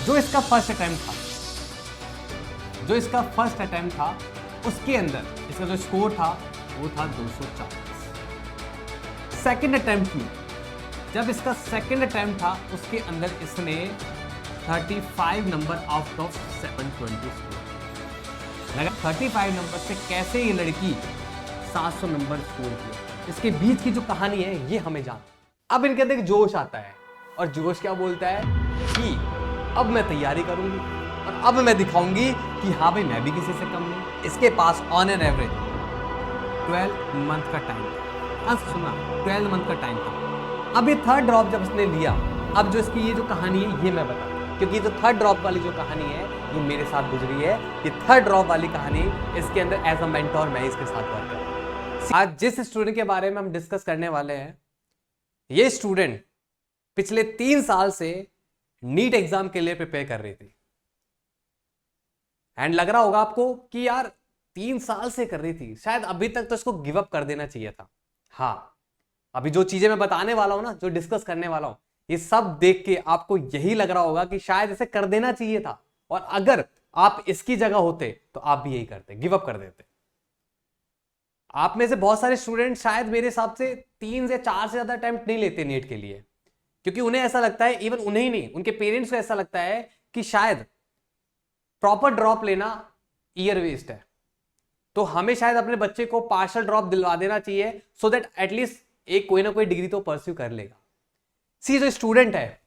जो इसका first attempt था उसके अंदर इसका जो स्कोर था वो था 240। सेकंड अटेम्प्ट में जब इसका सेकंड अटेम्प्ट था उसके अंदर इसने 35 नंबर आउट ऑफ 720 स्कोर लगा। 35 नंबर से कैसे ये लड़की 700 नंबर स्कोर किया, इसके बीच की जो कहानी है ये हमें जान। अब इनके अंदर जोश आता है और जोश क्या बोलता है कि अब मैं तैयारी करूंगी और अब मैं दिखाऊंगी कि हाँ भाई मैं भी किसी से कम नहीं। इसके pass on an average 12 month का टाइम था। सुनना, 12 मंथ का टाइम था। अब ये थर्ड ड्रॉप जब इसने लिया, अब जो इसकी ये जो कहानी है ये मैं बताऊँ, क्योंकि जो थर्ड ड्रॉप वाली जो कहानी है ये मेरे साथ गुजरी है। ये थर्ड ड्रॉप वाली कहानी, इसके अंदर एज अ मेंटोर मैं इसके साथ वर्क कर रहा हूं। आज जिस स्टूडेंट के बारे में हम डिस्कस करने वाले हैं, ये स्टूडेंट पिछले 3 साल से नीट एग्जाम के लिए प्रिपेयर कर रही थी। एंड लग रहा होगा आपको कि यार 3 साल से कर रही थी, शायद अभी तक तो इसको गिव अप कर देना चाहिए था। हाँ, अभी जो चीजें मैं बताने वाला हूं ना, जो डिस्कस करने वाला हूं, ये सब देख के आपको यही लग रहा होगा कि शायद इसे कर देना चाहिए था, और अगर आप इसकी जगह होते तो आप भी यही करते, गिव अप कर देते। आप में से बहुत सारे स्टूडेंट शायद मेरे हिसाब से 3 से 4 से ज्यादा अटेम्प्ट नहीं लेते नीट के लिए, क्योंकि उन्हें ऐसा लगता है, इवन उन्हें ही नहीं, उनके पेरेंट्स को ऐसा लगता है कि शायद प्रॉपर ड्रॉप लेना ईयर वेस्ट है, तो हमें शायद अपने बच्चे को पार्शियल ड्रॉप दिलवा देना चाहिए, सो दैट एटलीस्ट एक कोई ना कोई डिग्री तो परस्यू कर लेगा। सी जो स्टूडेंट है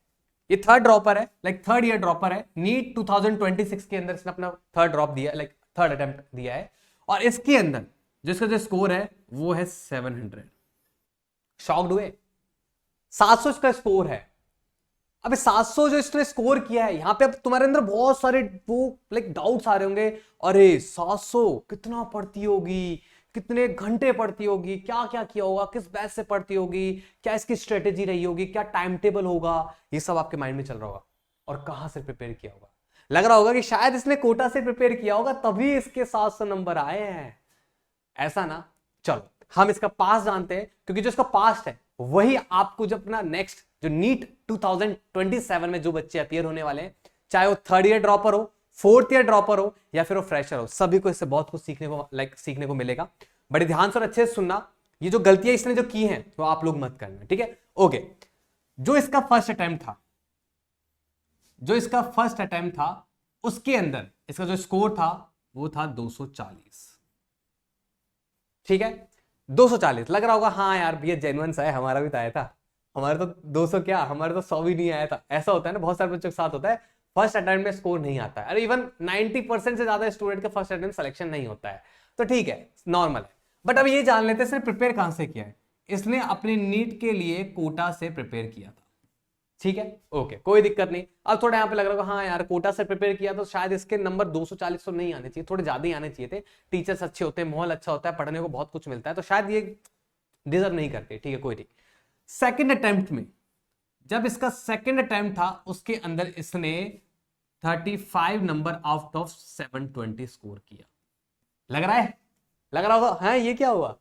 ये थर्ड ड्रॉपर है, लाइक थर्ड ईयर ड्रॉपर है। नीट 2026 के अंदर इसने अपना थर्ड ड्रॉप दिया, लाइक थर्ड अटेम्प्ट दिया है, और इसके अंदर जिसका जो स्कोर है वो है 700। शॉक्ड हुए? 700 इसका स्कोर है। अबे 700 जो इसने स्कोर किया है, यहां पे अब तुम्हारे अंदर बहुत सारे वो लाइक डाउट्स आ रहे होंगे, अरे 700 कितना पढ़ती होगी, कितने घंटे पढ़ती होगी, क्या क्या किया होगा, किस बैच से पढ़ती होगी, क्या इसकी स्ट्रेटेजी रही होगी, क्या टाइम टेबल होगा, ये सब आपके माइंड में चल रहा होगा। और कहां से प्रिपेयर किया होगा, लग रहा होगा कि शायद इसने कोटा से प्रिपेयर किया होगा तभी इसके 700 नंबर आए हैं, ऐसा ना। चलो हम इसका पास जानते हैं, क्योंकि जो इसका पास्ट है वही आपको जब अपना नेक्स्ट जो नीट 2027 में जो बच्चे अपीयर होने वाले हैं, चाहे वो थर्ड ईयर ड्रॉपर हो, फोर्थ ईयर ड्रॉपर हो, या फिर वो फ्रेशर हो, सभी को इससे बहुत कुछ सीखने को मिलेगा। बड़े ध्यान से और अच्छे से सुनना, ये जो गलतियां इसने जो की हैं वो आप लोग मत करना, ठीक है? ओके, जो इसका फर्स्ट अटेम्प्ट था उसके अंदर इसका जो स्कोर था वो था 240। ठीक है, 240 लग रहा होगा, हाँ यार भैया जेन्युइन सा है, हमारा भी तो आया था, हमारे तो 200 क्या, हमारे तो 100 भी नहीं आया था। ऐसा होता है ना, बहुत सारे बच्चों के साथ होता है, फर्स्ट अटेम्प्ट में स्कोर नहीं आता है। अरे इवन 90% से ज्यादा स्टूडेंट का फर्स्ट अटेम्प्ट सिलेक्शन नहीं होता है, तो ठीक है, नॉर्मल है। बट अब ये जान लेते हैं इसने प्रिपेयर कहां से किया है। इसने अपने नीट के लिए कोटा से प्रिपेयर किया था, ठीक है? ओके, कोई दिक्कत नहीं। अब थोड़ा यहाँ पे लग रहा है हाँ यार कोटा से प्रिपेयर किया तो शायद इसके नंबर 240 तो नहीं आने चाहिए, थोड़े ज्यादा ही आने चाहिए थे। टीचर्स अच्छे होते हैं, माहौल अच्छा होता है, पढ़ने को बहुत कुछ मिलता है, तो शायद ये डिजर्व नहीं करते, ठीक है, कोई नहीं। सेकेंड अटेम्प्ट में जब इसका सेकेंड अटेम्प्ट था उसके अंदर इसने 35 नंबर आउट ऑफ 720 स्कोर किया। लग रहा होगा हाँ ये क्या हुआ।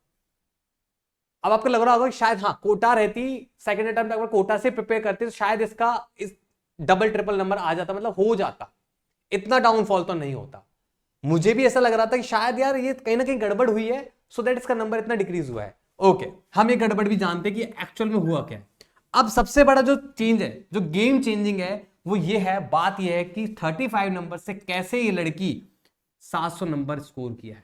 अब आपको लग रहा होगा कि शायद हाँ कोटा रहती, सेकंड अटेम्प्ट अगर कोटा से प्रिपेयर करती तो शायद इसका इस डबल ट्रिपल नंबर आ जाता, मतलब हो जाता, इतना डाउनफॉल तो नहीं होता। मुझे भी ऐसा लग रहा था कि शायद यार ये कहीं ना कहीं गड़बड़ हुई है, सो दैट इसका नंबर इतना डिक्रीज हुआ है। ओके, हम ये गड़बड़ भी जानते हैं कि एक्चुअल में हुआ क्या है। अब सबसे बड़ा जो चेंज है, जो गेम चेंजिंग है, वो ये है, बात ये है कि 35 नंबर से कैसे ये लड़की 700 नंबर स्कोर किया है,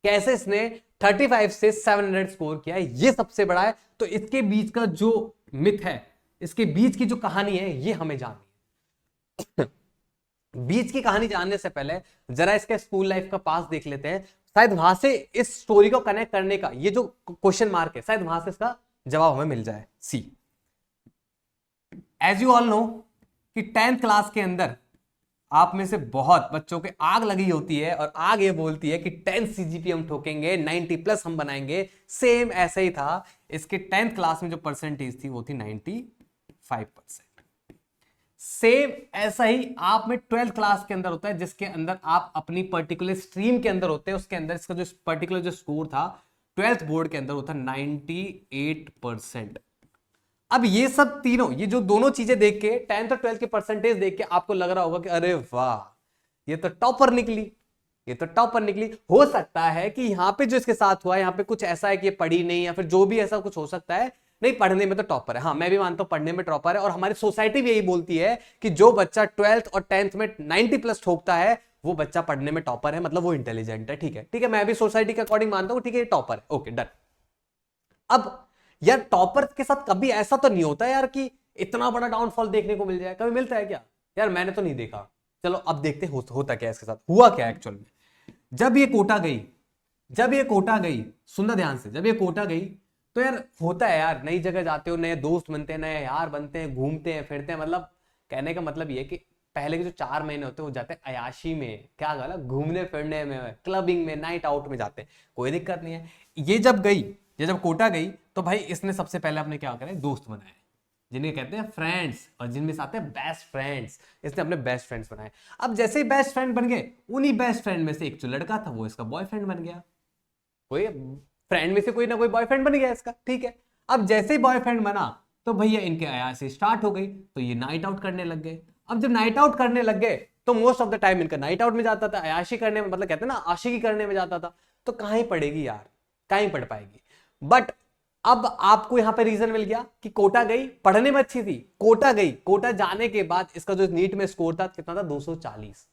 कैसे इसने 35 से 700 स्कोर किया है, ये सबसे बड़ा है। तो इसके बीच का जो मिथ है, इसके बीच की जो कहानी है, ये हमें जाननी है। बीच की कहानी जानने से पहले जरा इसके स्कूल लाइफ का पास देख लेते हैं, शायद वहां से इस स्टोरी को कनेक्ट करने का ये जो क्वेश्चन मार्क है, शायद वहां से इसका जवाब हमें मिल जाए। सी, एज यू ऑल नो कि 10th क्लास के अंदर आप में से बहुत बच्चों के आग लगी होती है, और आग ये बोलती है कि 10 CGP हम ठोकेंगे, 90+ हम बनाएंगे। सेम ऐसा ही था, इसके 10th क्लास में जो परसेंटेज थी वो थी 95%। सेम ऐसा ही आप में 12th क्लास के अंदर होता है, जिसके अंदर आप अपनी पर्टिकुलर स्ट्रीम के अंदर होते हैं, उसके अंदर इसका जो पर्टिकुलर जो स्कोर था 12th बोर्ड के अंदर होता 98%। अब ये सब तीनों, ये जो दोनों चीजें देख के 10th और 12th के परसेंटेज देख के आपको लग रहा होगा कि अरे वाह ये तो टॉपर निकली, ये तो टॉपर निकली। हो सकता है कि यहाँ पे जो इसके साथ हुआ, यहाँ पे कुछ ऐसा है कि ये पढ़ी नहीं, या फिर जो भी ऐसा कुछ हो सकता है। नहीं, पढ़ने में तो टॉपर है, हाँ मैं भी मानता हूँ पढ़ने में टॉपर है। और हमारी सोसाइटी भी यही बोलती है कि जो बच्चा 12th और 10th में 90+ ठोकता है वो बच्चा पढ़ने में टॉपर है, मतलब वो इंटेलिजेंट है। ठीक है, ठीक है, मैं भी सोसाइटी के अकॉर्डिंग मानता हूँ, ठीक है ये टॉपर है, ओके डन। अब यार टॉपर के साथ कभी ऐसा तो नहीं होता यार कि इतना बड़ा डाउनफॉल देखने को मिल जाए, कभी मिलता है क्या? यार मैंने तो नहीं देखा। चलो अब देखते हैं होता क्या इसके साथ, हुआ क्या एक्चुअल में। जब ये कोटा गई, सुनना ध्यान से, जब ये कोटा गई तो यार होता है यार, नई जगह जाते हो, नए दोस्त बनते हैं, नए यार बनते हैं, घूमते हैं फिरते हैं। मतलब कहने का मतलब ये कि पहले के जो 4 महीने होते हैं वो जाते हैं अयाशी में, क्या गला घूमने फिरने में, क्लबिंग में, नाइट आउट में जाते हैं, कोई दिक्कत नहीं है। ये जब कोटा गई तो भाई इसने सबसे पहले अपने क्या करे, दोस्त बनाए, जिन्हें कहते हैं फ्रेंड्स, और जिनमें से आते हैं बेस्ट फ्रेंड्स। इसने अपने बेस्ट फ्रेंड्स बनाए। अब जैसे ही बेस्ट फ्रेंड बन गए, उन्हीं बेस्ट फ्रेंड में से एक जो लड़का था वो इसका बॉयफ्रेंड बन गया। कोई फ्रेंड में से कोई ना कोई बॉयफ्रेंड बन गया इसका, ठीक है। अब जैसे ही बॉयफ्रेंड बना तो भैया इनके अयाशी स्टार्ट हो गई, तो ये नाइट आउट करने लग गए। अब जब नाइट आउट करने लग गए तो मोस्ट ऑफ द टाइम इनका नाइट आउट में जाता था, अयाशी करने में, मतलब कहते हैं ना आशिकी करने में जाता था। तो कहां ही पढ़ेगी यार, कहां ही पढ़ पाएगी। बट अब आपको यहां पे रीजन मिल गया कि कोटा गई, पढ़ने में अच्छी थी, कोटा गई, कोटा जाने के बाद इसका जो नीट में स्कोर था कितना था, 240।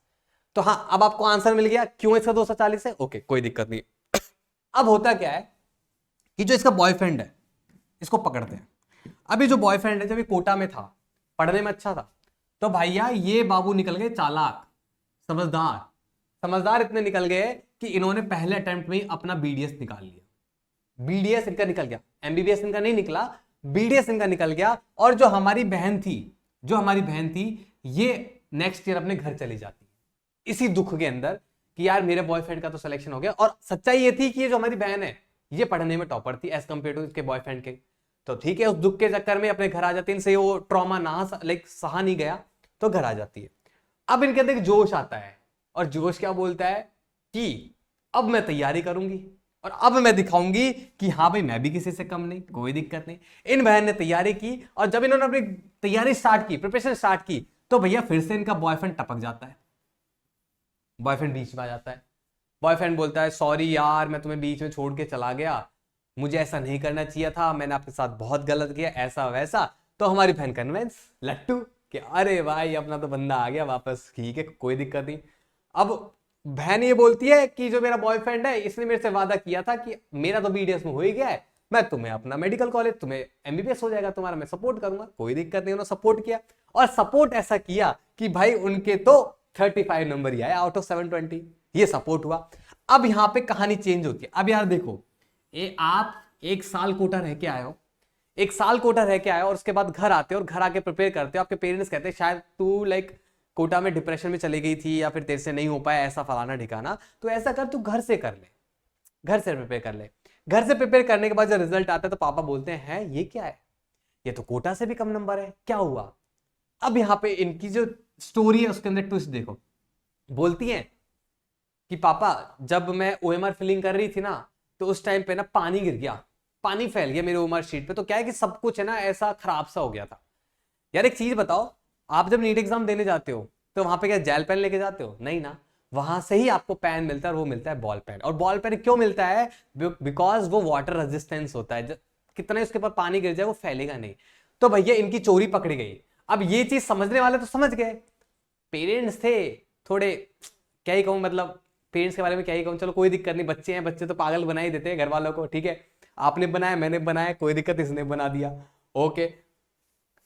तो हाँ, अब आपको आंसर मिल गया क्यों इसका 240 है, ओके कोई दिक्कत नहीं। अब होता क्या है कि जो इसका बॉयफ्रेंड है, इसको पकड़ते हैं। अभी जो बॉयफ्रेंड है, जब ये कोटा में था, पढ़ने में अच्छा था, तो भैया ये बाबू निकल गए चालाक, समझदार। समझदार इतने निकल गए कि इन्होंने पहले अटेम्प्ट में ही अपना बीडीएस निकाल लिया। बीडीएस इनका निकल गया, एमबीबीएस इनका नहीं निकला, बीडीएस इनका निकल गया। और जो हमारी बहन थी, ये नेक्स्ट ईयर अपने घर चली जाती इसी दुख के अंदर कि यार मेरे बॉयफ्रेंड का तो सिलेक्शन हो गया। और सच्चाई ये थी कि ये जो हमारी बहन है ये पढ़ने में टॉपर थी एज कंपेयर टू इसके बॉयफ्रेंड के। तो ठीक है, उस दुख के चक्कर में अपने घर आ जाती है, इनसे वो ट्रॉमा ना सहा नहीं गया तो घर आ जाती है। अब इनके अंदर जोश आता है, और जोश क्या बोलता है कि अब मैं तैयारी करूंगी और अब मैं दिखाऊंगी कि हाँ भाई मैं भी किसी से कम नहीं, कोई दिक्कत नहीं। इन बहन ने तैयारी की, और जब इन्होंने अपनी तैयारी स्टार्ट की, प्रिपरेशन स्टार्ट की, तो भैया फिर से इनका बॉयफ्रेंड टपक जाता है। बॉयफ्रेंड बीच में आ जाता है। बॉयफ्रेंड बोलता है सॉरी यार मैं तुम्हें बीच में छोड़ के चला गया, मुझे ऐसा नहीं करना चाहिए था, मैंने आपके साथ बहुत गलत किया, ऐसा वैसा। तो हमारी बहन कन्विंस लट्टू कि अरे भाई अपना तो बंदा आ गया वापस, ठीक है कोई दिक्कत नहीं। अब बहन ये बोलती है कि जो मेरा बॉयफ्रेंड है इसने मेरे से वादा किया था कि मेरा तो बीडीएस में हो ही गया है, मैं तुम्हें अपना मेडिकल कॉलेज, तुम्हें एमबीबीएस हो जाएगा तुम्हारा, मैं सपोर्ट करूंगा, कोई दिक्कत नहीं। उन्होंने सपोर्ट किया, और सपोर्ट ऐसा किया कि भाई उनके तो 35 नंबर ही आए आउट ऑफ 720, ये सपोर्ट हुआ। अब यहां पे कहानी चेंज होती है। अब यार देखो, आप 1 साल कोटा रह के आए हो, 1 साल कोटा रह के आए हो, और उसके बाद घर आते हो, और घर आके प्रिपेयर करते हो। आपके पेरेंट्स कहते हैं शायद तू कोटा में डिप्रेशन में चली गई थी, या फिर तेरे से नहीं हो पाया ऐसा फलाना ठिकाना, तो ऐसा कर तू घर से कर ले, घर से प्रिपेयर कर ले। घर से प्रिपेयर करने के बाद जब रिजल्ट आता है तो पापा बोलते हैं ये क्या है, ये तो कोटा से भी कम नंबर है, क्या हुआ। अब यहां पे इनकी जो स्टोरी है उसके अंदर ट्विस्ट देखो। बोलती हैं कि पापा जब मैं ओएमआर फिलिंग कर रही थी ना, तो उस टाइम पे ना पानी गिर गया, पानी फैल गया मेरे ओएमआर शीट पे, तो क्या है कि सब कुछ है ना ऐसा खराब सा हो गया था। यार एक चीज बताओ, आप जब नीट एग्जाम देने जाते हो तो वहां पे क्या जेल पेन लेके जाते हो? नहीं ना, वहां से ही आपको पेन मिलता है, और वो मिलता है बॉल पेन। और बॉल पेन क्यों मिलता है? बिकॉज वो वाटर रेजिस्टेंस होता है, कितना उसके ऊपर पानी गिर जाए वो फैलेगा नहीं। तो भैया इनकी चोरी पकड़ी गई। अब ये चीज समझने वाले तो समझ गए, पेरेंट्स थे थोड़े, क्या ही कहूं, मतलब पेरेंट्स के बारे में क्या ही कहूं, चलो कोई दिक्कत नहीं, बच्चे हैं, बच्चे तो पागल बना ही देते हैं घर वालों को, ठीक है आपने बनाया मैंने बनाया, कोई दिक्कत, इसने बना दिया, ओके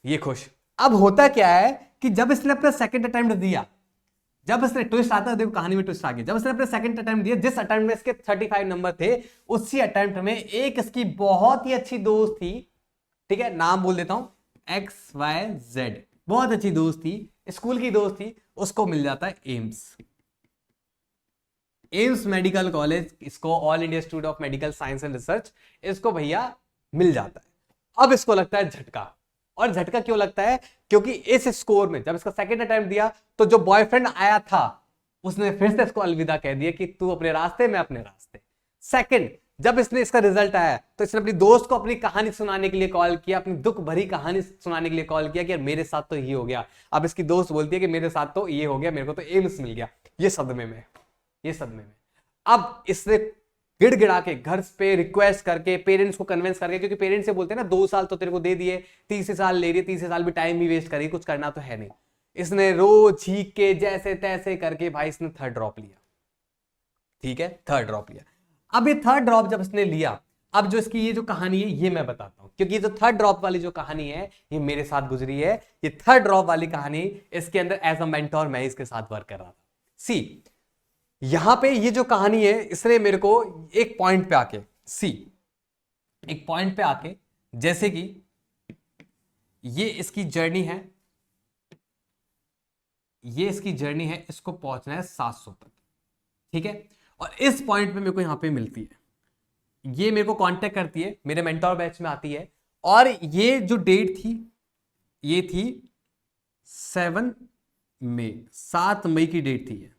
ये खुश। अब होता क्या है कि जब इसने अपना सेकंड अटेम्प्ट दिया, जब इसने ट्विस्ट आता है, देखो कहानी में ट्विस्ट आ गया, जब इसने अपने सेकंड अटेम्प्ट दिया, जिस अटेम्प्ट में इसके 35 नंबर थे, उसी अटेम्प्ट में एक इसकी बहुत ही अच्छी दोस्त थी, ठीक है नाम बोल देता हूं XYZ, बहुत अच्छी दोस्त थी, स्कूल की दोस्त थी, उसको मिल जाता है एम्स मेडिकल कॉलेज, इसको all India institute of medical science and research, इसको भैया मिल जाता है। अब इसको लगता है झटका, और झटका क्यों लगता है? क्योंकि इस स्कोर में जब इसका सेकंड अटेम्प्ट दिया तो जो बॉयफ्रेंड आया था उसने फिर से इसको अलविदा कह दिया कि तू अपने रास्ते में अपने रास्ते। सेकंड, जब इसने इसका रिजल्ट आया तो इसने अपनी दोस्त को अपनी कहानी सुनाने के लिए कॉल किया, अपनी दुख भरी कहानी सुनाने के लिए कॉल किया कि यार मेरे साथ तो ये हो गया। अब इसकी दोस्त बोलती है कि मेरे साथ तो ये हो गया, मेरे को तो एम्स मिल गया। ये सदमे में, ये सदमे में। अब इसने गिड़गिड़ा के घर पे रिक्वेस्ट करके पेरेंट्स को कन्विंस करके, क्योंकि पेरेंट्स से बोलते हैं ना 2 साल तो तेरे को दे दिए, 30 साल ले रही है, 30 साल भी टाइम ही वेस्ट करी, कुछ करना तो है नहीं। इसने रोज झीक के जैसे तैसे करके भाई इसने थर्ड ड्रॉप लिया। ठीक है, थर्ड ड्रॉप लिया। अब ये थर्ड ड्रॉप जब इसने लिया, अब जो इसकी ये जो कहानी है ये मैं बताता हूं, क्योंकि ये जो थर्ड ड्रॉप वाली जो कहानी है ये मेरे साथ गुजरी है। ये थर्ड ड्रॉप वाली कहानी, इसके अंदर एज अ मेंटोर मैं इसके साथ वर्क कर रहा था। सी यहां पे ये जो कहानी है, इसने मेरे को एक पॉइंट पे आके, एक पॉइंट पे आके, जैसे कि ये इसकी जर्नी है, ये इसकी जर्नी है, इसको पहुंचना है 700 तक। ठीक है, और इस पॉइंट पे मेरे को यहां पे मिलती है, ये मेरे को कांटेक्ट करती है, मेरे मेंटोर बैच में आती है, और ये जो डेट थी ये थी 7 मई, 7 मई की डेट थी ये।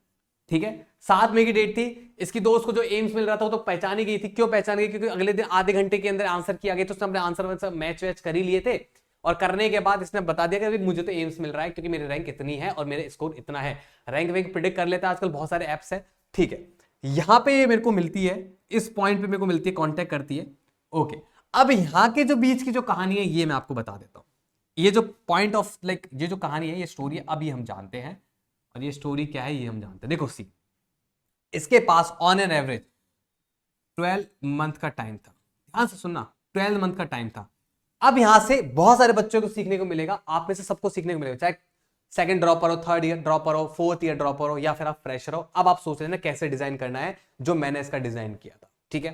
ठीक है, 7 मई की डेट थी। इसकी दोस्त को जो एम्स मिल रहा था वो तो पहचान ही गई थी। क्यों पहचान गई? क्योंकि अगले दिन आधे घंटे के अंदर आंसर किया गया, तो उसने अपने आंसर मैच वैच कर ही लिए थे, और करने के बाद इसने बता दिया कि मुझे तो एम्स मिल रहा है क्योंकि मेरी रैंक इतनी है और मेरे स्कोर इतना है। रैंक वैंक प्रिडिक्ट कर लेता है आजकल, बहुत सारे एप्स है। ठीक है, यहां पे ये मेरे को मिलती है, इस पॉइंट पे मेरे को मिलती है, कांटेक्ट करती है। ओके, अब यहां के जो बीच की जो कहानी है ये मैं आपको बता देता हूं। ये जो पॉइंट ऑफ लाइक ये जो कहानी है, ये स्टोरी है, अभी हम जानते हैं, और ये स्टोरी क्या है ये हम जानते हैं। देखो सी, इसके pass on an average 12 month का टाइम था। ध्यान से सुनना, 12 मंथ का टाइम था। अब यहां से बहुत सारे बच्चों को सीखने को मिलेगा, आप में से सबको सीखने को मिलेगा, चाहे सेकंड ड्रॉपर हो, थर्ड ईयर ड्रॉपर हो, फोर्थ ईयर ड्रॉपर हो, या फिर आप फ्रेशर हो। अब आप सोच रहे हैं ना कैसे डिजाइन करना है, जो मैंने इसका डिजाइन किया था। ठीक है,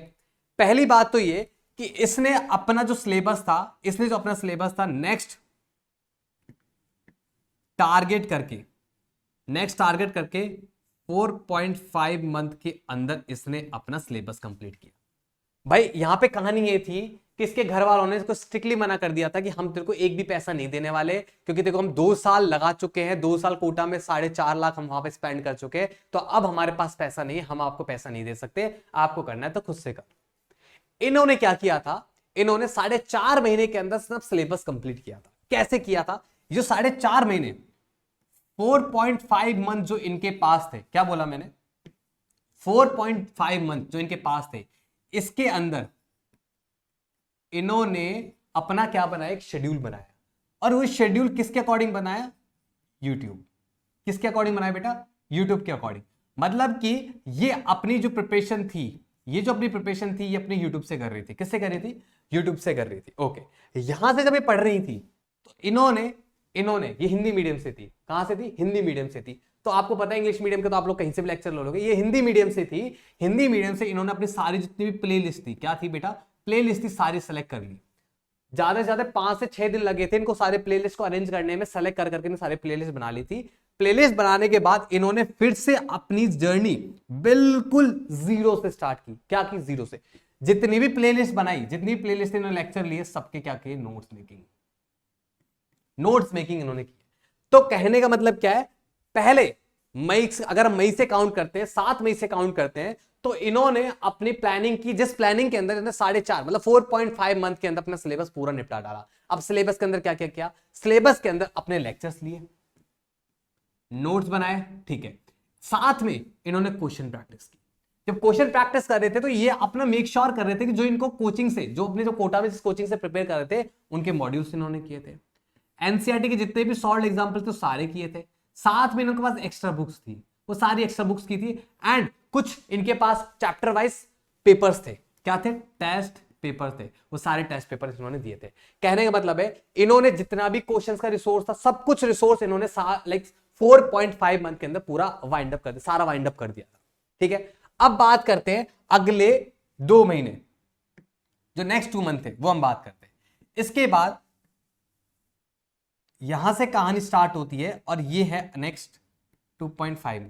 पहली बात तो ये कि इसने अपना जो सिलेबस था, इसने जो अपना सिलेबस था नेक्स्ट टारगेट करके 4.5 मंथ के अंदर इसने अपना सिलेबस कंप्लीट किया। भाई यहां पे कहानी ये थी कि इसके घर वालों ने इसको स्ट्रिक्टली मना कर दिया था कि हम तेरे को एक भी पैसा नहीं देने वाले, क्योंकि देखो हम 2 साल लगा चुके हैं, 2 साल कोटा में 4.5 लाख हम वहां पे स्पेंड कर चुके हैं, तो अब हमारे पास पैसा नहीं है, हम आपको पैसा नहीं दे सकते, आपको करना है तो खुद से कर। इन्होंने क्या किया था, इन्होंने 4.5 महीने के अंदर सब सिलेबस कंप्लीट किया था। कैसे किया था? जो 4.5 महीने, 4.5 मंथ जो इनके पास थे, क्या बोला मैंने, 4.5 मंथ जो इनके पास थे, इसके अंदर इन्होंने अपना क्या बनाया, एक शेड्यूल बनाया। और वो शेड्यूल किसके अकॉर्डिंग बनाया? यूट्यूब। किसके अकॉर्डिंग बनाया बेटा? यूट्यूब के अकॉर्डिंग। मतलब कि ये अपनी जो प्रिपरेशन थी, ये अपनी यूट्यूब से कर रही थी। किससे कर रही थी? यूट्यूब से कर रही थी। ओके, यहां से जब ये पढ़ रही थी तो इन्होंने ये हिंदी मीडियम से थी। कहां से थी? हिंदी मीडियम से थी। तो आपको पता है इंग्लिश मीडियम का तो आप लोग कहीं से भी लेक्चर ले लोगे, ये हिंदी मीडियम से थी। हिंदी मीडियम से इन्होंने अपनी सारी जितनी भी प्ले लिस्ट थी, क्या थी बेटा? प्ले लिस्ट थी, सारी सेलेक्ट कर ली। ज्यादा से ज्यादा 5 से 6 दिन लगे थे इनको सारे प्लेलिस्ट को अरेंज करने में, सेलेक्ट कर करके सारे प्लेलिस्ट बना ली थी। प्लेलिस्ट बनाने के बाद इन्होंने फिर से अपनी जर्नी बिल्कुल जीरो से स्टार्ट की। क्या की? जीरो से। जितनी भी प्लेलिस्ट बनाई, जितनी प्लेलिस्ट इन्होंने लेक्चर लिए, सबके क्या किए? नोट्स मेकिंग इन्होंने की। तो कहने का मतलब क्या है, पहले मई, अगर मई से काउंट करते हैं, 7 मई से काउंट करते हैं, तो इन्होंने अपनी प्लानिंग की, जिस प्लानिंग के अंदर इन्होंने 4.5 मतलब 4.5 मंथ के अंदर अपना सिलेबस पूरा निपटा डाला। अब सिलेबस के अंदर क्या क्या किया? सिलेबस के अंदर अपने लेक्चर्स लिए, नोट्स बनाए, ठीक है, साथ में इन्होंने क्वेश्चन प्रैक्टिस की। जब क्वेश्चन प्रैक्टिस कर रहे थे तो ये अपना मेक श्योर कर रहे थे कि जो इनको कोचिंग से, जो अपने जो कोटा में जिस कोचिंग से प्रिपेयर कर रहे थे, उनके मॉड्यूल्स इन्होंने किए थे। एनसीईआरटी के जितने भी सॉल्व एग्जाम्पल थे सारे किए थे। साथ में इनके पास एक्स्ट्रा बुक्स थी, वो सारी एक्स्ट्रा बुक्स की थी। एंड कुछ इनके पास चैप्टर वाइज पेपर्स थे। क्या थे? टेस्ट पेपर थे। वो सारे टेस्ट पेपर इन्होंने दिए थे। कहने का मतलब है इन्होंने जितना भी क्वेश्चंस का रिसोर्स था, सब कुछ रिसोर्स इन्होंने लाइक 4.5 मंथ के अंदर पूरा वाइंड अप कर दिया, सारा वाइंड अप कर दिया था। ठीक है, अब बात करते हैं अगले 2 महीने, जो नेक्स्ट 2 मंथ थे वो हम बात करते हैं। इसके बाद यहां से कहानी स्टार्ट होती है और ये है नेक्स्ट 2.5 मंथ।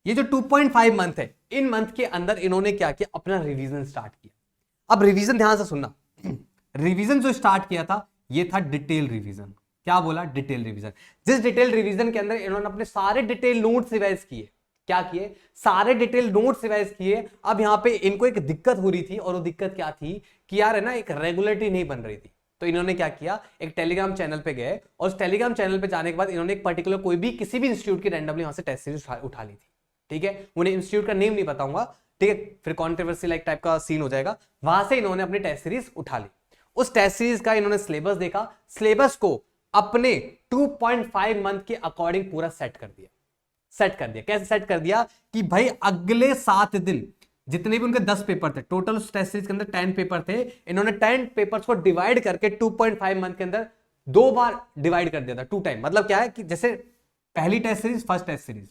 ये जो 2.5 मंथ है, इन मंथ के अंदर इन्होंने क्या किया? अपना रिवीजन स्टार्ट किया। अब रिवीजन ध्यान से सुनना, रिवीजन जो स्टार्ट किया था ये था डिटेल रिवीजन। क्या बोला? Detail revision. जिस डिटेल रिवीजन के अंदर इन्होंने अपने सारे डिटेल नोट्स रिवाइज किए, क्या किए, सारे डिटेल नोट्स रिवाइज किए। अब यहाँ पे इनको एक दिक्कत हो रही थी, और वो दिक्कत क्या थी कि यार है ना एक रेगुलरिटी नहीं बन रही थी। तो इन्होंने क्या किया, एक टेलीग्राम चैनल पे गए, और उस टेलीग्राम चैनल पे जाने के बाद इन्होंने एक पर्टिकुलर कोई भी किसी भी इंस्टीट्यूट की रैंडमली वहां से टेस्ट सीरीज उठा ली थी। ठीक है, उन्हें इंस्टीट्यूट का नेम नहीं बताऊंगा, ठीक है, फिर कॉन्ट्रोवर्सी लाइक टाइप का सीन हो जाएगा। वहां से इन्होंने अपनी टेस्ट सीरीज उठा ली। उस टेस्ट सीरीज का इन्होंने सिलेबस देखा, सिलेबस को अपने 2.5 मंथ के अकॉर्डिंग पूरा सेट कर दिया। कैसे सेट कर दिया कि भाई अगले 7 दिन जितने भी उनके 10 पेपर थे, टोटल उस टेस्ट सीरीज के अंदर 10 पेपर थे, इन्होंने 10 पेपर्स को डिवाइड करके 2.5 मंथ के अंदर 2 बार डिवाइड कर दिया था, 2 टाइम। मतलब क्या है कि जैसे पहली test series, first test series,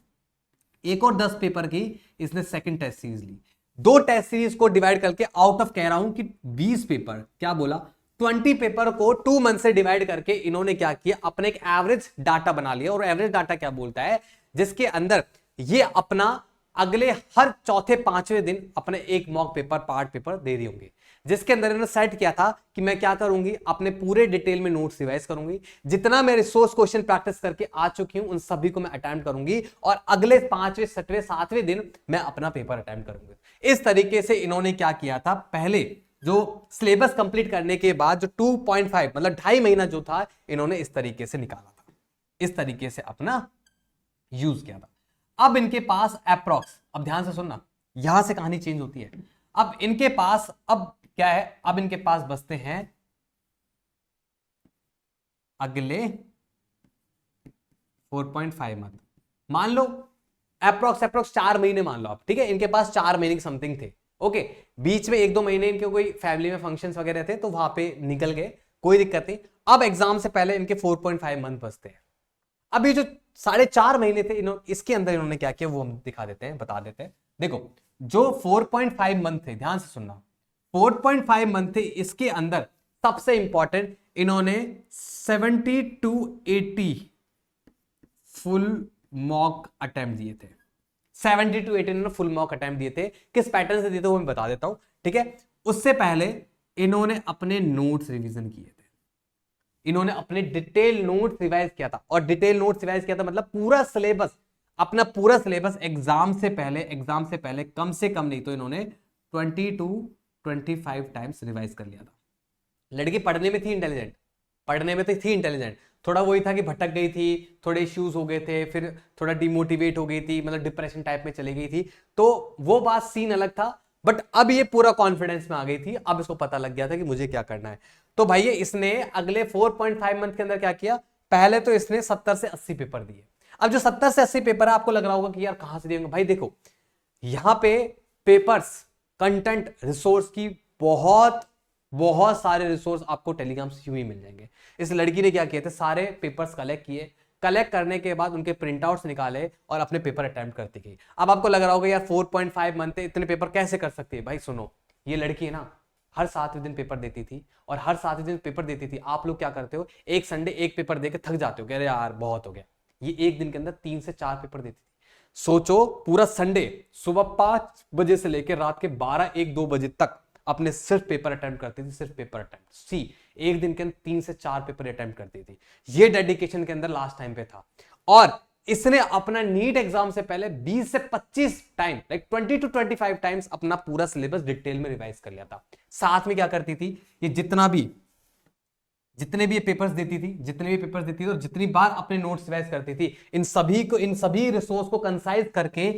एक और 10 पेपर की इसने सेकंड टेस्ट सीरीज ली। 2 टेस्ट सीरीज को डिवाइड करके आउट ऑफ कह रहा हूं कि 20 पेपर, क्या बोला, 20 पेपर को 2 मंथ से डिवाइड करके इन्होंने क्या किया, अपने एक एवरेज डाटा बना लिया। और एवरेज डाटा क्या बोलता है, जिसके अंदर ये अपना अगले हर चौथे पांचवें दिन अपने एक मॉक पेपर, पार्ट पेपर दे रही होंगे, जिसके अंदर इन्होंने सेट किया था कि मैं क्या करूंगी, अपने पूरे डिटेल में नोट्स रिवाइज करूंगी, जितना मैं रिसोर्स क्वेश्चन प्रैक्टिस करके आ चुकी हूं उन सभी को मैं अटेम्प्ट करूंगी, और अगले 5वें 6वें 7वें दिन मैं अपना पेपर अटेम्प्ट करूंगी। इस तरीके से इन्होंने क्या किया था, पहले जो सिलेबस कंप्लीट करने के बाद जो 2.5 मतलब 2.5 महीना जो था, इन्होंने इस तरीके से निकाला था, इस तरीके से अपना यूज किया था। अब इनके पास अप्रॉक्स, अब ध्यान से सुनना, यहां से कहानी चेंज होती है। अब इनके पास अब क्या है, अब इनके पास बचते हैं अगले 4.5 मंथ, मान लो अप्रॉक्स 4 महीने मान लो आप, ठीक है, इनके पास 4 महीने की समथिंग थे। ओके, बीच में 1-2 महीने इनके कोई फैमिली में फंक्शंस वगैरह थे तो वहां पे निकल गए, कोई दिक्कत नहीं। अब एग्जाम से पहले इनके 4.5 मंथ बचते हैं। अब ये जो 4.5 महीने थे, इसके अंदर इन्होंने क्या किया वो हम दिखा देते हैं, बता देते हैं। देखो, जो 4.5 मंथ थे, ध्यान से सुनना, 4.5 मंथ थे, इसके अंदर सबसे इंपॉर्टेंट इन्होंने 70 to 80 फुल मॉक अटेम्प्ट दिए थे। 70 to 80 इन्होंने फुल मॉक अटेम्प्ट दिए थे। किस पैटर्न से दिए थे वो मैं बता देता हूं, ठीक है। उससे पहले इन्होंने अपने नोट्स रिवीजन किए थे, इन्होंने अपने डिटेल नोट्स रिवाइज किया था। और डिटेल नोट्स रिवाइज किया था मतलब पूरा सिलेबस, अपना पूरा सिलेबस एग्जाम से पहले कम से कम नहीं तो इन्होंने 20 to 25 टाइम्स रिवाइज कर लिया था। लड़की पढ़ने में थी इंटेलिजेंट, थोड़ा वही था कि भटक गई थी, थोड़े इश्यूज हो गए थे, फिर थोड़ा डिमोटिवेट हो गई थी, मतलब डिप्रेशन टाइप में चली गई थी, तो वो बात सीन अलग था। बट अब ये पूरा कॉन्फिडेंस में आ गई थी, अब इसको पता लग गया था कि मुझे क्या करना है। तो भाई इसने अगले 4.5 मंथ के अंदर क्या किया, पहले तो इसने 70 से 80 पेपर दिए। अब जो 70 से 80 पेपर है, आपको लग रहा होगा कि यार कहां से देंगे, भाई देखो यहां पे पेपर्स, कंटेंट, रिसोर्स की बहुत सारे रिसोर्स आपको टेलीग्राम से यूं ही मिल जाएंगे। इस लड़की ने क्या किए थे, सारे पेपर्स कलेक्ट किए, कलेक्ट करने के बाद उनके प्रिंट आउट्स निकाले और अपने पेपर अटेम्प्ट करती गई। अब आपको लग रहा होगा यार 4.5 मंथ इतने पेपर कैसे कर सकती है। भाई सुनो, ये लड़की है ना, हर 7वें दिन पेपर देती थी, और हर 7वें दिन पेपर देती थी। आप लोग क्या करते हो, एक संडे एक पेपर देके थक जाते हो, कह रहे यार बहुत हो गया। ये एक दिन के अंदर 3 से 4 पेपर देती थी। सोचो, पूरा संडे सुबह 5 बजे से लेकर रात के 12-1-2 बजे तक अपने सिर्फ पेपर अटेम्प्ट करती थी, सिर्फ पेपर अटेम्प्ट। सी, एक दिन के अंदर 3 से 4 पेपर अटेम्प्ट करती थी। ये डेडिकेशन के अंदर लास्ट टाइम पे था। और इसने अपना नीट एग्जाम से पहले 20 से 25 टाइम, लाइक 20 to 25 टाइम्स अपना पूरा सिलेबस डिटेल में रिवाइज कर लिया था। साथ में क्या करती थी, ये जितने भी ये पेपर्स देती थी और जितनी बार अपने नोट्स रिवाइज करती थी, इन सभी रिसोर्स को कंसाइज करके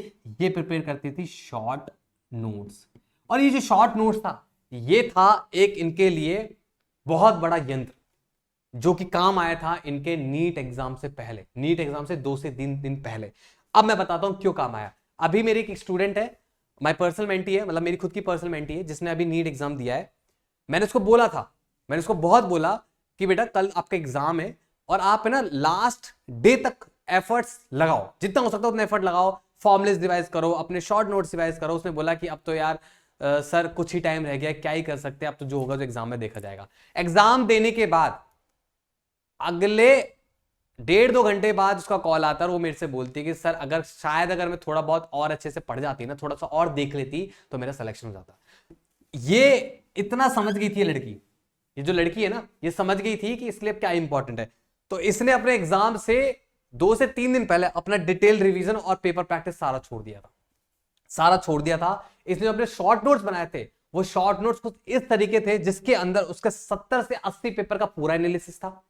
ये प्रिपेयर करती थी शॉर्ट नोट्स। और ये जो शॉर्ट नोट्स था, ये था एक इनके लिए बहुत बड़ा यंत्र, जो कि काम आया था इनके नीट एग्जाम से पहले, नीट एग्जाम से 2 से 3 दिन पहले। अब मैं बताता हूं क्यों काम आया। अभी मेरी एक स्टूडेंट है, माय पर्सनल मेंटी है, मतलब मेरी खुद की पर्सनल मेंटी है, जिसने अभी नीट एग्जाम दिया है। मैंने उसको बोला था, मैंने उसको बहुत बोला कि बेटा कल आपका एग्जाम है और आप है ना लास्ट डे तक एफर्ट्स लगाओ, जितना हो सकता है उतना एफर्ट लगाओ, फॉर्मुलेस रिवाइज करो, अपने शॉर्ट नोट्स रिवाइज करो। उसने बोला कि अब तो यार सर कुछ ही टाइम रह गया, क्या ही कर सकते हैं, अब तो जो होगा तो एग्जाम में देखा जाएगा। एग्जाम देने के बाद अगले 1.5-2 घंटे बाद उसका कॉल आता है और वो मेरे से बोलती है कि सर अगर मैं थोड़ा बहुत और अच्छे से पढ़ जाती ना, थोड़ा सा और देख लेती तो मेरा सिलेक्शन हो जाता। ये इतना समझ गई थी लड़की, ये जो लड़की है ना, ये समझ गई थी कि इसलिए क्या इंपॉर्टेंट है। तो इसने अपने एग्जाम से 2 से 3 दिन पहले अपना डिटेल रिवीजन और पेपर प्रैक्टिस सारा छोड़ दिया था। इसने जो अपने शॉर्ट नोट्स बनाए थे, वो शॉर्ट नोट्स कुछ इस तरीके थे जिसके अंदर उसका 70 से 80 पेपर का पूरा एनालिसिस था।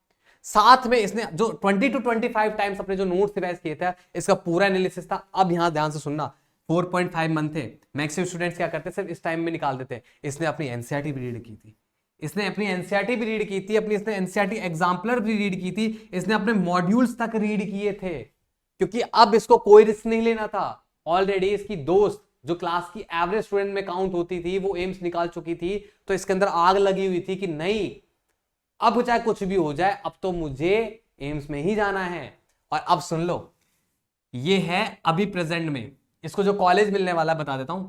साथ में इसने जो 20 to 25 टाइम्स अपने जो नोट्स रिवाइज किए थे, इसका पूरा एनालिसिस था। अब यहां ध्यान से सुनना, 4.5 मंथ थे, मैक्सिमम स्टूडेंट्स क्या करते सिर्फ इस टाइम में निकाल देते। इसने अपनी एनसीईआरटी भी रीड की थी, इसने अपनी एनसीईआरटी एग्जाम्पलर भी रीड की थी, इसने अपने मॉड्यूल्स तक रीड किए थे, क्योंकि अब इसको कोई रिस्क नहीं लेना था। ऑलरेडी इसकी दोस्त जो क्लास की एवरेज स्टूडेंट में काउंट होती थी, वो एम्स निकाल चुकी थी, तो इसके अंदर आग लगी हुई थी कि नहीं, अब चाहे कुछ भी हो जाए, अब तो मुझे एम्स में ही जाना है। और अब सुन लो, ये है अभी प्रेजेंट में, इसको जो कॉलेज मिलने वाला बता देता हूं,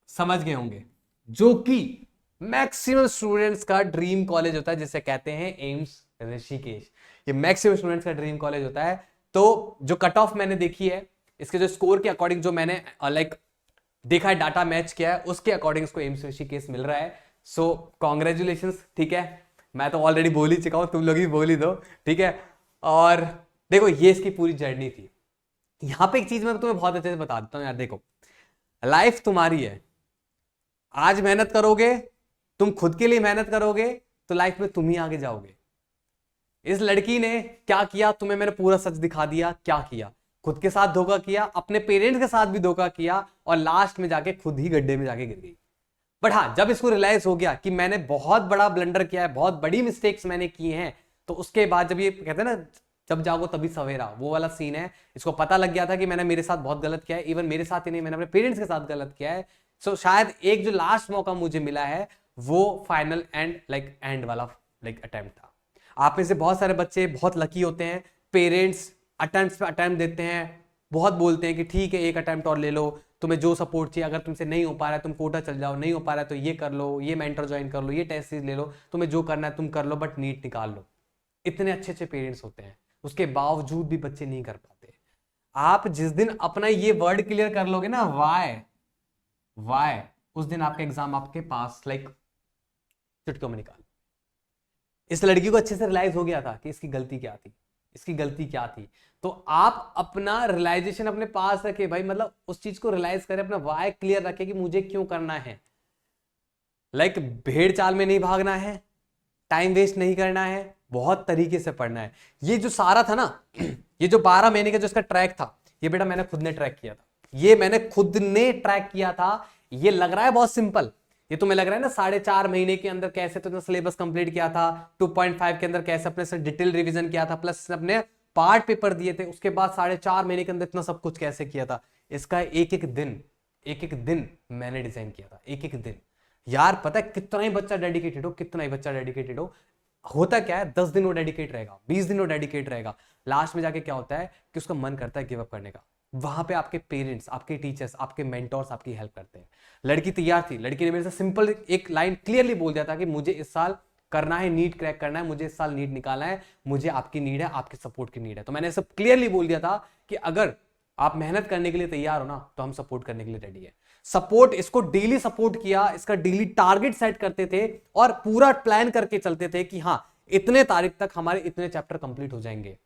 समझ गए होंगे, जो कि मैक्सिमम स्टूडेंट्स का ड्रीम कॉलेज होता है, जिसे कहते हैं एम्स ऋषिकेश। ये मैक्सिमम स्टूडेंट्स का ड्रीम कॉलेज होता है। तो जो कट ऑफ मैंने देखी है, इसके जो स्कोर के अकॉर्डिंग जो मैंने देखा है, डाटा मैच किया है, उसके अकॉर्डिंग इसको एम्स ऋषिकेश मिल रहा है। सो कॉन्ग्रेचुलेशंस, ठीक है। मैं तो ऑलरेडी बोल ही चुका हूं, तुम लोग भी बोल ही दो, ठीक है। और देखो, ये इसकी पूरी जर्नी थी। यहां पे एक चीज मैं तुम्हें बहुत अच्छे से बता देता हूं यार, देखो, लाइफ तुम्हारी है, आज मेहनत करोगे, तुम खुद के लिए मेहनत करोगे, तो लाइफ में तुम ही आगे जाओगे। इस लड़की ने क्या किया, तुम्हें मैंने पूरा सच दिखा दिया। क्या किया? खुद के साथ धोखा किया, अपने पेरेंट्स के साथ भी धोखा किया, और लास्ट में जाके खुद ही गड्ढे में जाके गिर गई। बट हाँ, जब इसको रियलाइज हो गया कि मैंने बहुत बड़ा ब्लंडर किया है, बहुत बड़ी मिस्टेक्स मैंने की हैं, तो उसके बाद जब ये कहते हैं ना, जब जागो तभी सवेरा, वो वाला सीन है। इसको पता लग गया था कि मैंने मेरे साथ बहुत गलत किया है, इवन मेरे साथ ही नहीं, मैंने अपने पेरेंट्स के साथ गलत किया है। सो शायद एक जो लास्ट मौका मुझे मिला है, वो फाइनल एंड एंड वाला अटेम्प्ट था। आप में से बहुत सारे बच्चे बहुत लकी होते हैं, पेरेंट्स अटेम्प्ट पे अटेम्प्ट देते हैं, बहुत बोलते हैं कि ठीक है, एक अटेम्प्ट और ले लो, तुम्हें जो सपोर्ट चाहिए, अगर तुमसे नहीं हो पा रहा है तुम कोटा चल जाओ, नहीं हो पा रहा है तो ये कर लो, ये मेंटर ज्वाइन कर लो, ये टेस्ट सीरीज ले लो, तुम्हें जो करना है तुम कर लो, बट नीट निकाल लो। इतने अच्छे अच्छे पेरेंट्स होते हैं, उसके बावजूद भी बच्चे नहीं कर पाते। आप जिस दिन अपना ये वर्ड क्लियर कर लोगे ना, वाई, उस दिन आपका एग्जाम आपके पास चुटकियों में निकाल। इस लड़की को अच्छे से रियलाइज हो गया था कि इसकी गलती क्या थी। तो आप अपना रियलाइजेशन अपने पास रखे भाई, मतलब उस चीज को रियलाइज करें, अपना वाई क्लियर रखे कि मुझे क्यों करना है। भेड़ चाल में नहीं भागना है, टाइम वेस्ट नहीं करना है, बहुत तरीके से पढ़ना है। ये जो सारा था ना, ये जो 12 महीने का जो इसका ट्रैक था, ये बेटा मैंने खुद ने ट्रैक किया था। ये लग रहा है बहुत सिंपल, ये तुम्हें लग रहा है ना 4.5 महीने के अंदर कैसे तुमने सिलेबस कंप्लीट किया था, 2.5 के अंदर कैसे अपने से डिटेल रिवीजन किया था, प्लस अपने पार्ट पेपर दिए थे, उसके बाद 4.5 महीने के अंदर इतना सब कुछ कैसे किया था। इसका एक एक दिन मैंने डिजाइन किया था, एक एक दिन। यार पता है कितना ही बच्चा डेडिकेटेड हो, होता क्या है, 10 दिन वो डेडिकेट रहेगा, 20 दिन वो डेडिकेट रहेगा, लास्ट में जाके क्या होता है कि उसका मन करता है गिव अप करने का। वहां पे आपके पेरेंट्स, आपके टीचर्स, आपके मेंटर्स आपकी हेल्प करते हैं। लड़की तैयार थी, लड़की ने मेरे से सिंपल एक लाइन क्लियरली बोल दिया था कि मुझे इस साल करना है, नीट क्रैक करना है, मुझे इस साल नीट निकालना है, मुझे आपकी नीड है, आपके सपोर्ट की नीड है। तो मैंने सब क्लियरली बोल दिया था कि अगर आप मेहनत करने के लिए तैयार हो ना, तो हम सपोर्ट करने के लिए रेडी है। सपोर्ट, इसको डेली सपोर्ट किया, इसका डेली टारगेट सेट करते थे और पूरा प्लान करके चलते थे कि हाँ, इतने तारीख तक हमारे इतने चैप्टर कंप्लीट हो जाएंगे।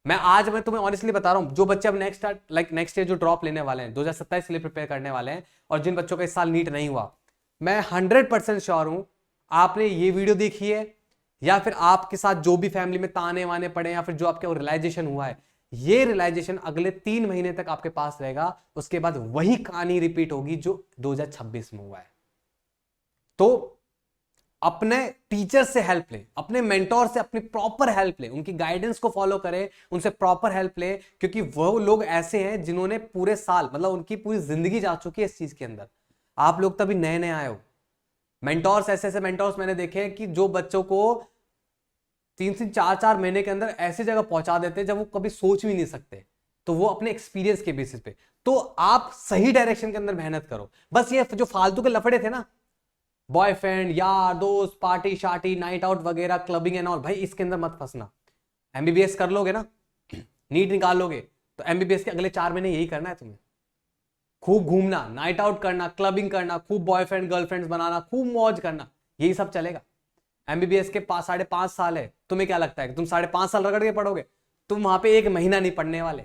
मैं तुम्हें ऑनेस्टली बता रहा हूं, जो बच्चे अब नेक्स्ट ईयर जो ड्रॉप लेने वाले हैं, 2027 के लिए प्रिपेयर करने वाले हैं, और जिन बच्चों का इस साल नीट नहीं हुआ, मैं 100% श्योर हूं आपने ये वीडियो देखी है, या फिर आपके साथ जो भी फैमिली में ताने वाने पड़े, या फिर जो आपके रियलाइजेशन हुआ है, ये रियलाइजेशन अगले 3 महीने तक आपके पास रहेगा। उसके बाद वही कहानी रिपीट होगी जो 2026 में हुआ है। तो अपने टीचर से हेल्प लें, अपने मेंटोर से अपनी प्रॉपर हेल्प लें, उनकी गाइडेंस को फॉलो करें, उनसे प्रॉपर हेल्प लें, क्योंकि वो लोग ऐसे हैं जिन्होंने पूरे साल, मतलब उनकी पूरी जिंदगी जा चुकी है इस चीज के अंदर। आप लोग तभी नए नए आए हो। मेंटोर्स, ऐसे मेंटोर्स मैंने देखे हैं कि जो बच्चों को 3-4 महीने के अंदर ऐसी जगह पहुंचा देते हैं जब वो कभी सोच भी नहीं सकते। तो वो अपने एक्सपीरियंस के बेसिस पे। तो आप सही डायरेक्शन के अंदर मेहनत करो। बस ये जो फालतू के लफड़े थे ना, बॉयफ्रेंड, यार दोस्त, पार्टी शार्टी, नाइट आउट वगैरह, क्लबिंग एंड ऑल, भाई इसके अंदर मत फंसना। एमबीबीएस कर लोगे ना, नीट निकाल लोगे, तो एमबीबीएस के अगले 4 महीने यही करना है तुम्हें। खूब घूमना, नाइट आउट करना, क्लबिंग करना, खूब बॉयफ्रेंड गर्लफ्रेंड्स बनाना, खूब मौज करना, यही सब चलेगा। एमबीबीएस के 5.5 साल है, तुम्हें क्या लगता है कि तुम 5.5 साल रगड़ के पढ़ोगे? तुम वहां पे 1 महीना नहीं पढ़ने वाले,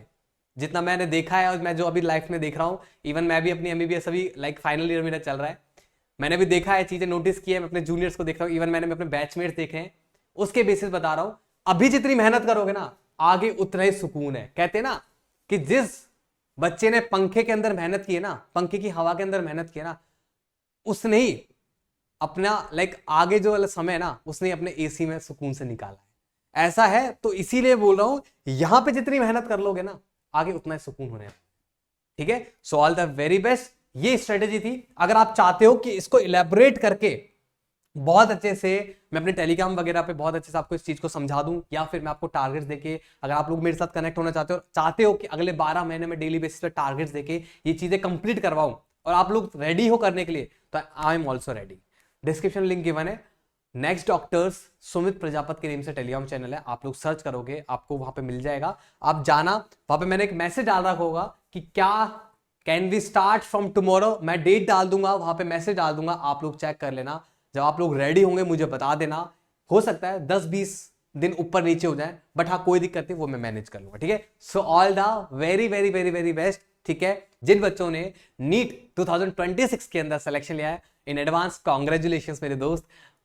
जितना मैंने देखा है और मैं जो अभी लाइफ में देख रहा हूँ। इवन मैं भी अपनी एमबीबीएस अभी लाइक फाइनल ईयर मेरा चल रहा है, मैंने भी देखा है, चीजें नोटिस की है, मैं अपने जूनियर्स को देख रहा हूँ, इवन मैंने अपने बैचमेट्स देखे हैं, उसके बेसिस बता रहा हूँ। अभी जितनी मेहनत करोगे ना, आगे उतना ही सुकून है। कहते हैं ना कि जिस बच्चे ने पंखे के अंदर मेहनत की है ना, पंखे की हवा के अंदर मेहनत की है ना, उसने ही अपना लाइक आगे जो वाला समय है ना, उसने अपने एसी में सुकून से निकाला है। ऐसा है, तो इसीलिए बोल रहा हूं, यहां पे जितनी मेहनत कर लोगे ना, आगे उतना ही सुकून होने। ठीक है, so all the very best. ये स्ट्रेटेजी थी। अगर आप चाहते हो कि इसको इलेबोरेट करके बहुत अच्छे से मैं अपने टेलीग्राम वगैरह पे बहुत अच्छे से आपको इस चीज को समझा दूं, या फिर मैं आपको टारगेट्स देके, अगर आप लोग मेरे साथ कनेक्ट होना चाहते हो कि अगले 12 महीने में डेली बेसिस पे टारगेट्स देके ये चीजें कंप्लीट करवाऊं और आप लोग रेडी हो करने के लिए, तो I am also ready. Description link given है। नेक्स्ट डॉक्टर्स सुमित प्रजापत के नेम से टेलीग्राम चैनल है, आप लोग सर्च करोगे आपको वहां पे मिल जाएगा। आप जाना, वहां पे मैंने एक मैसेज डाल रखा होगा कि क्या can we start from tomorrow, मैं डेट डाल दूंगा, वहां पे मैसेज डाल दूंगा, आप लोग चेक कर लेना। जब आप लोग रेडी होंगे मुझे बता देना। हो सकता है 10-20 दिन ऊपर नीचे हो जाए, बट हाँ कोई दिक्कत नहीं, वो मैं मैनेज कर लूंगा। ठीक है, so all the very very very very best. ठीक है, जिन बच्चों ने नीट 2026 के अंदर सिलेक्शन लिया है, इन एडवांस कॉन्ग्रेचुलेशंस मेरे दोस्त,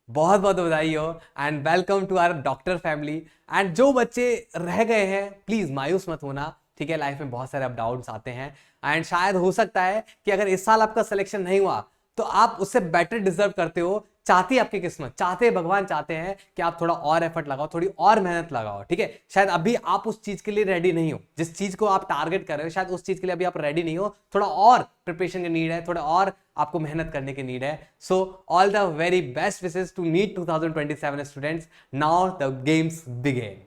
बहुत बहुत बधाई हो and welcome to our doctor family. And जो बच्चे रह गए हैं, प्लीज मायूस मत होना। ठीक है, लाइफ में बहुत सारे अप डाउन्स आते हैं, एंड शायद हो सकता है कि अगर इस साल आपका सिलेक्शन नहीं हुआ तो आप उससे बेटर डिजर्व करते हो। चाहती है आपकी किस्मत, चाहते हैं भगवान, चाहते हैं कि आप थोड़ा और एफर्ट लगाओ, थोड़ी और मेहनत लगाओ। ठीक है, शायद अभी आप उस चीज के लिए रेडी नहीं हो, जिस चीज को आप टारगेट कर रहे हो, शायद उस चीज के लिए अभी आप रेडी नहीं हो, थोड़ा और प्रिपरेशन की नीड है, थोड़ा और आपको मेहनत करने की नीड है। So all the very best wishes to NEET 2027 students. Now the games begin.